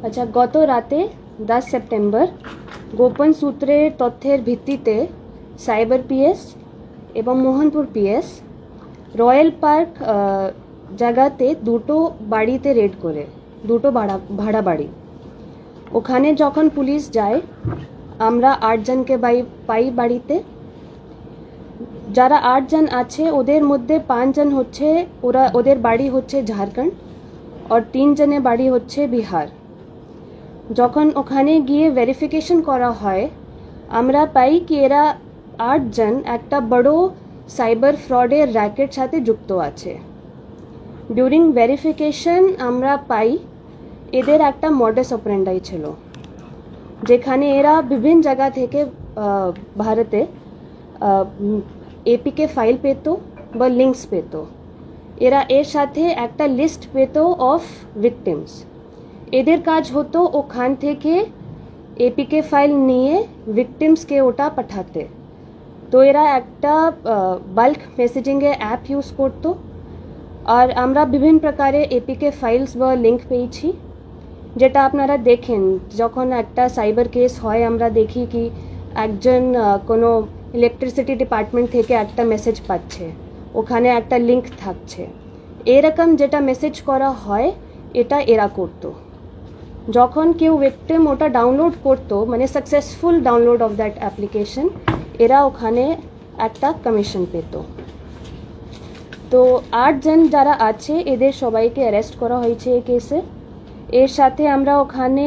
আচ্ছা, গত রাতে 10 সেপ্টেম্বর গোপন সূত্রের তথ্যের ভিত্তিতে সাইবার পিএস এবং মোহনপুর পিএস রয়্যাল পার্ক জায়গাতে দুটো বাড়িতে রেড করে, দুটো ভাড়া বাড়ি। ওখানে যখন পুলিশ যায় আমরা 8 জনকে পাই বাড়িতে। যারা 8 জন আছে ওদের মধ্যে 5 জন হচ্ছে ওদের বাড়ি হচ্ছে ঝাড়খণ্ড আর 3 জনের বাড়ি হচ্ছে বিহার। যখন ওখানে গিয়ে ভেরিফিকেশন করা হয় আমরা পাই কি এরা 8 জন একটা বড় সাইবার ফ্রডের র্যাকেট সাথে যুক্ত আছে। ডিউরিং ভেরিফিকেশন আমরা পাই এদের একটা মডাস অপারেন্ডাই ছিল, যেখানে এরা বিভিন্ন জায়গা থেকে ভারতে এপিকে ফাইল পেত বা লিঙ্কস পেত। এরা এর সাথে একটা লিস্ট পেত অফ ভিকটিমস। এদের কাজ হতো ওখান থেকে এপিকে ফাইল নিয়ে ভিকটিমসকে ওটা পাঠাতে। তো এরা একটা বাল্ক মেসেজিংয়ে অ্যাপ ইউজ করতো আর আমরা বিভিন্ন প্রকারের এপিকে ফাইলস বা লিঙ্ক পেয়েছি, যেটা আপনারা দেখেন যখন একটা সাইবার কেস হয় আমরা দেখি কি একজন কোনো ইলেকট্রিসিটি ডিপার্টমেন্ট থেকে একটা মেসেজ পাচ্ছে, ওখানে একটা লিঙ্ক থাকছে। এরকম যেটা মেসেজ করা হয় এটা এরা করতো। যখন কেউ ভিকটিম ওটা ডাউনলোড করতো, মানে successful download of that application, এরা ওখানে একটা কমিশন পেত। তো 8 জন যারা আছে এদের সবাইকে অ্যারেস্ট করা হয়েছে এই কেসে। এর সাথে আমরা ওখানে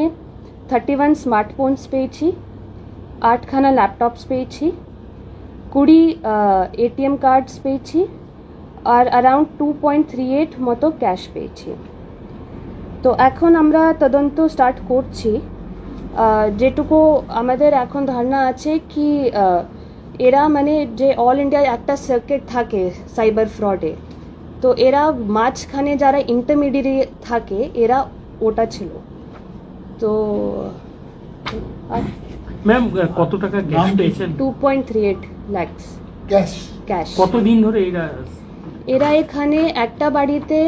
31 স্মার্টফোনস পেয়েছি, 8খানা ল্যাপটপস পেয়েছি, 20 এটিএম কার্ডস পেয়েছি আর অ্যারাউন্ড 2.38 মতো ক্যাশ পেয়েছি। তো এখন আমরা তদন্ত স্টার্ট করছি। যেটুকু আমাদের এখন ধারণা আছে কি এরা মানে যে অল ইন্ডিয়ায় একটা সার্কিট থাকে সাইবার ফ্রডে, তো এরা মাঝখানে যারা ইন্টারমিডিয়েট থাকে এরা ওটা ছিল। তো ম্যাম কত টাকা গ্যাস পেয়েছেন? 2.38 lakhs ক্যাশ। কতদিন ধরে এরা এখানে একটা বাড়িতে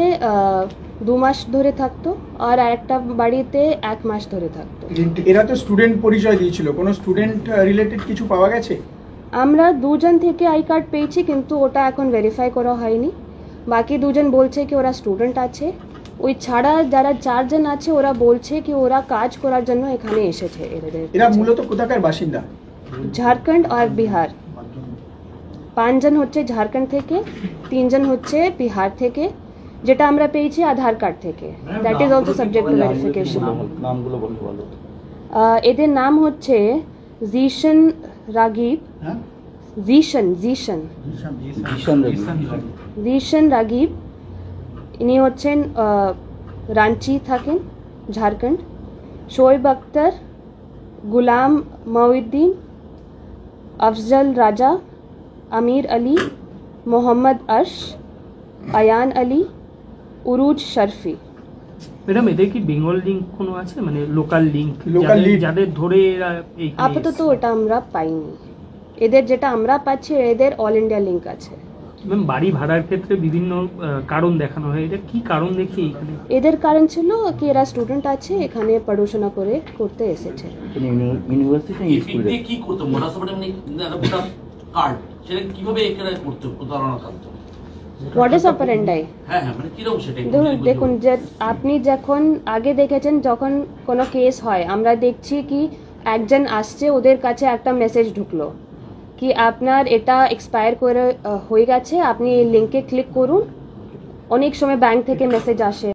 2 মাস ধরে থাকতো আর একটা বাড়িতে 1 মাস ধরে থাকতো। এরা তো স্টুডেন্ট পরিচয় দিয়েছিল, কোনো স্টুডেন্ট রিলেটেড কিছু পাওয়া গেছে? আমরা 2 জন থেকে আই কার্ড পেয়েছি, কিন্তু ওটা এখন ভেরিফাই করা হয়নি। বাকি 2 জন বলছে কি ওরা স্টুডেন্ট আছে। ওই ছাড়া যারা 4 জন আছে ওরা বলছে কি ওরা কাজ করার জন্য এখানে এসেছে। এরা মূলত কোথাকার বাসিন্দা? ঝাড়খণ্ড আর বিহার। 5 জন হচ্ছে ঝাড়খণ্ড থেকে, 3 জন হচ্ছে বিহার থেকে, যেটা আমরা পেয়েছি আধার কার্ড থেকে। That is also subject to verification. এদের নাম হচ্ছে জিশন রাগিব, জিশন রাগিব। ইনি হচ্ছেন রাঞ্চি থাকেন, ঝাড়খণ্ড। শোয়েব আক্তার, গুলাম মঈউদ্দিন, আফজল রাজা, আমির আলী, মোহাম্মদ আশ, আয়ান আলী, উরুজ শরফি। ম্যাডাম এদের কি বেঙ্গল লিঙ্ক কোনো আছে, মানে লোকাল লিঙ্ক যাদের ধরে এরা? আপাতত ওটা আমরা পাইনি। এদের যেটা আমরা পাচ্ছি এদের অল ইন্ডিয়া লিঙ্ক আছে। ম্যাম বাড়ি ভাড়ার ক্ষেত্রে বিভিন্ন কারণ দেখানো হয়, এটা কি কারণ দেখি এখানে? এদের কারণ ছিল কি এরা স্টুডেন্ট আছে, এখানে পড়াশোনা করতে এসেছে। ইউনিভার্সিটি কি করতে কার্ড সেটা কিভাবে এখানে করতে প্রতারণা করতে? Modus operandi. হ্যাঁ মানে কিরকম সেটা দেখুন, যে আপনি যখন আগে দেখেছেন যখন কোনো কেস হয় আমরা দেখছি কি একজন আসছে, ওদের কাছে একটা মেসেজ ঢুকলো কি আপনার এটা এক্সপায়ার করে হয়ে গেছে, আপনি এই লিঙ্কে ক্লিক করুন। অনেক সময় ব্যাংক থেকে মেসেজ আসে।